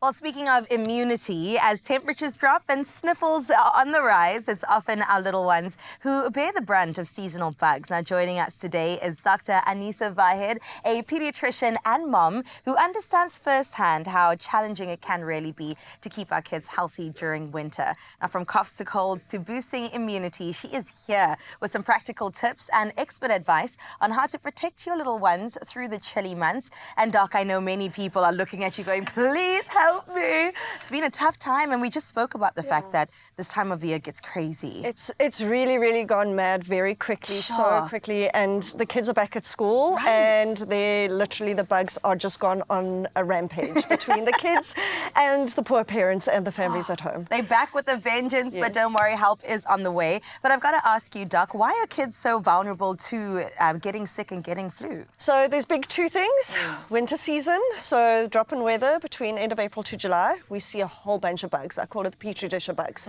Well, speaking of immunity, as temperatures drop and sniffles are on the rise, it's often our little ones who bear the brunt of seasonal bugs. Now, joining us today is Dr. Anisa Vahed, a pediatrician and mom who understands firsthand how challenging it can really be to keep our kids healthy during winter. Now, from coughs to colds to boosting immunity, she is here with some practical tips and expert advice on how to protect your little ones through the chilly months. And Doc, I know many people are looking at you going, please help me. It's been a tough time, and we just spoke about the fact that this time of year gets crazy. It's really gone mad very quickly, so quickly, and the kids are back at school, and they're literally, the bugs are just gone on a rampage between the kids and the poor parents and the families at home. They're back with a vengeance, but don't worry, help is on the way. But I've got to ask you, Doc, why are kids so vulnerable to getting sick and getting flu? So there's big two things. Winter season, so drop in weather between end of April to July, we see a whole bunch of bugs. I call it the petri dish of bugs.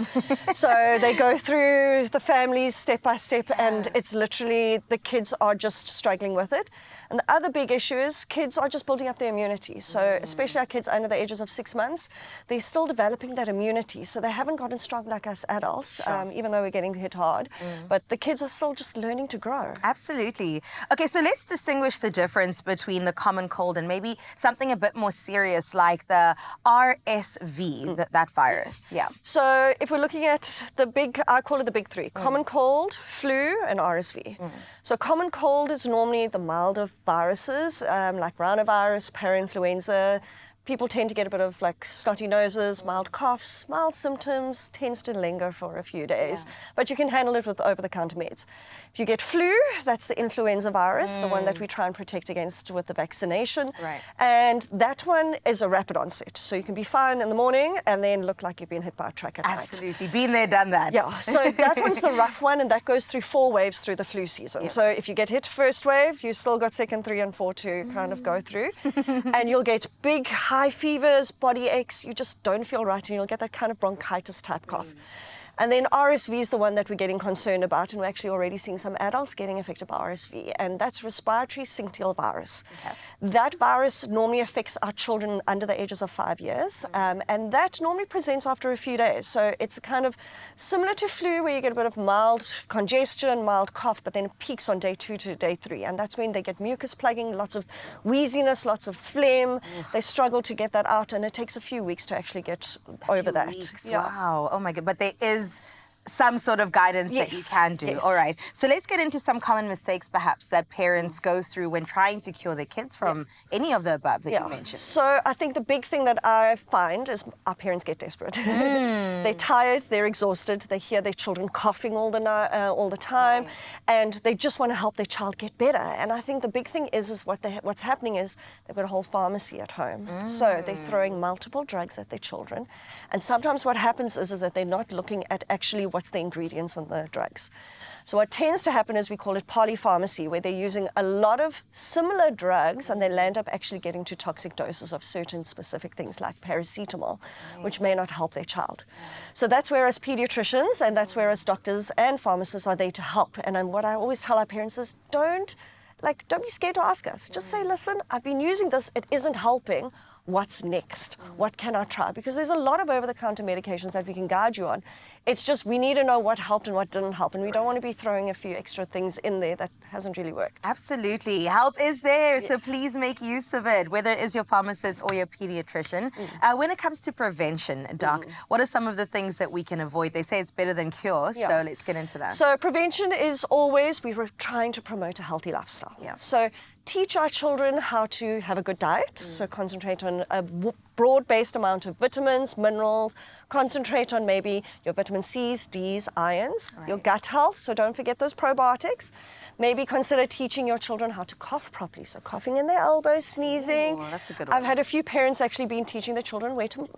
So they go through the families step by step, and it's literally, the kids are just struggling with it. And the other big issue is kids are just building up their immunity. So especially our kids under the ages of 6 months, they're still developing that immunity. So they haven't gotten strong like us adults, even though we're getting hit hard. But the kids are still just learning to grow. Absolutely. Okay, so let's distinguish the difference between the common cold and maybe something a bit more serious like the RSV, that virus. Yeah. So if we're looking at the big, I call it the big three: common cold, flu, and RSV. So common cold is normally the milder viruses, like rhinovirus, parainfluenza. People tend to get a bit of like snotty noses, mild coughs, mild symptoms, tends to linger for a few days. But you can handle it with over-the-counter meds. If you get flu, that's the influenza virus, the one that we try and protect against with the vaccination. And that one is a rapid onset. So you can be fine in the morning and then look like you've been hit by a truck at night. Absolutely. Been there, done that. Yeah, so that one's the rough one, and that goes through 4 waves through the flu season. So if you get hit first wave, you still got second, 3, and 4 to kind of go through. And you'll get big, high fevers, body aches, you just don't feel right, and you'll get that kind of bronchitis type cough. And then RSV is the one that we're getting concerned about, and we're actually already seeing some adults getting affected by RSV, and that's respiratory syncytial virus. That virus normally affects our children under the ages of 5 years, and that normally presents after a few days. So it's kind of similar to flu, where you get a bit of mild congestion, mild cough, but then it peaks on day 2 to day 3, and that's when they get mucus plugging, lots of wheeziness, lots of phlegm. They struggle to get that out, and it takes a few weeks to actually get over that. Wow. Oh my God. But there is some sort of guidance that you can do. All right. So let's get into some common mistakes perhaps that parents go through when trying to cure their kids from any of the above that you mentioned. So I think the big thing that I find is our parents get desperate. They're tired, they're exhausted, they hear their children coughing all the time, and they just want to help their child get better. And I think the big thing is what's happening is they've got a whole pharmacy at home. So they're throwing multiple drugs at their children. And sometimes what happens is that they're not looking at actually what's the ingredients in the drugs. So what tends to happen is we call it polypharmacy, where they're using a lot of similar drugs and they land up actually getting to toxic doses of certain specific things like paracetamol, which may not help their child. So that's where as pediatricians and that's where as doctors and pharmacists are there to help. And what I always tell our parents is don't be scared to ask us. Just say, listen, I've been using this, it isn't helping. What's next? What can I try? Because there's a lot of over-the-counter medications that we can guide you on. It's just we need to know what helped and what didn't help, and we don't want to be throwing a few extra things in there that hasn't really worked. Absolutely. Help is there, so please make use of it, whether it is your pharmacist or your pediatrician. When it comes to prevention, Doc, what are some of the things that we can avoid? They say it's better than cure, so let's get into that. So prevention is always, we're trying to promote a healthy lifestyle. So teach our children how to have a good diet, so concentrate on a broad-based amount of vitamins, minerals, concentrate on maybe your vitamin C's, D's, irons, your gut health, so don't forget those probiotics. Maybe consider teaching your children how to cough properly, so coughing in their elbows, sneezing. Oh, that's a good one. I've had a few parents actually been teaching their children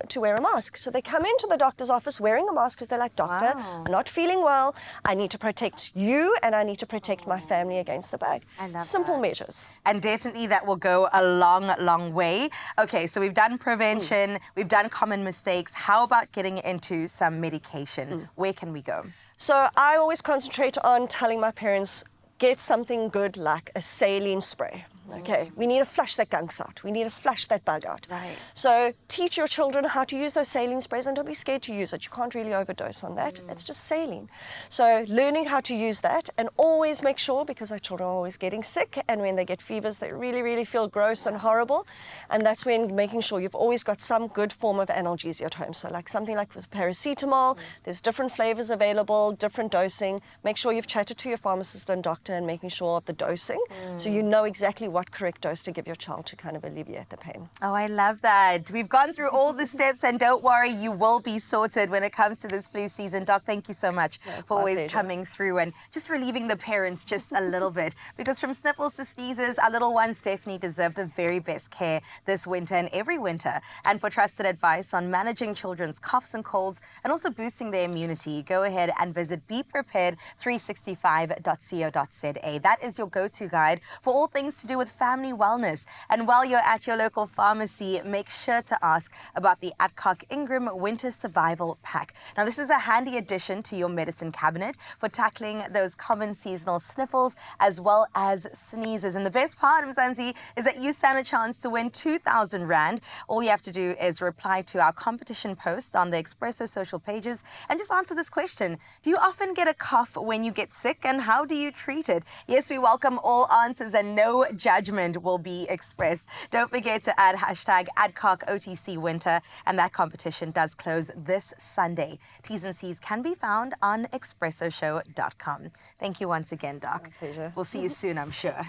to wear a mask. So they come into the doctor's office wearing a mask because they're like, doctor, I'm not feeling well, I need to protect you and I need to protect my family against the bug. Simple measures. And definitely that will go a long way. Okay, so we've done prevention, we've done common mistakes. How about getting into some medication? Where can we go? So I always concentrate on telling my parents, get something good like a saline spray. Okay, we need to flush that gunks out. We need to flush that bug out. Right. So teach your children how to use those saline sprays, and don't be scared to use it. You can't really overdose on that. It's just saline. So learning how to use that, and always make sure, because our children are always getting sick, and when they get fevers, they really, really feel gross and horrible. And that's when making sure you've always got some good form of analgesia at home. So like something like with paracetamol, there's different flavors available, different dosing. Make sure you've chatted to your pharmacist and doctor and making sure of the dosing, so you know exactly what correct dose to give your child to kind of alleviate the pain. Oh, I love that. We've gone through all the steps, and don't worry, you will be sorted when it comes to this flu season. Doc, thank you so much for always pleasure. coming through and just relieving the parents just a little bit. Because from sniffles to sneezes, our little ones definitely deserve the very best care this winter and every winter. And for trusted advice on managing children's coughs and colds and also boosting their immunity, go ahead and visit beprepared365.co.za. That is your go-to guide for all things to do with family wellness. And while you're at your local pharmacy, make sure to ask about the ADCOCK INGRAM Winter Survival Pack. Now, this is a handy addition to your medicine cabinet for tackling those common seasonal sniffles as well as sneezes. And the best part, Mzansi, is that you stand a chance to win 2,000 Rand. All you have to do is reply to our competition post on the Expresso social pages and just answer this question. Do you often get a cough when you get sick, and how do you treat it? Yes, we welcome all answers and no judgment will be expressed. Don't forget to add hashtag #AdcockOTCWinter, and that competition does close this Sunday. T's and C's can be found on expressoshow.com. Thank you once again, Doc. My pleasure. We'll see you soon, I'm sure.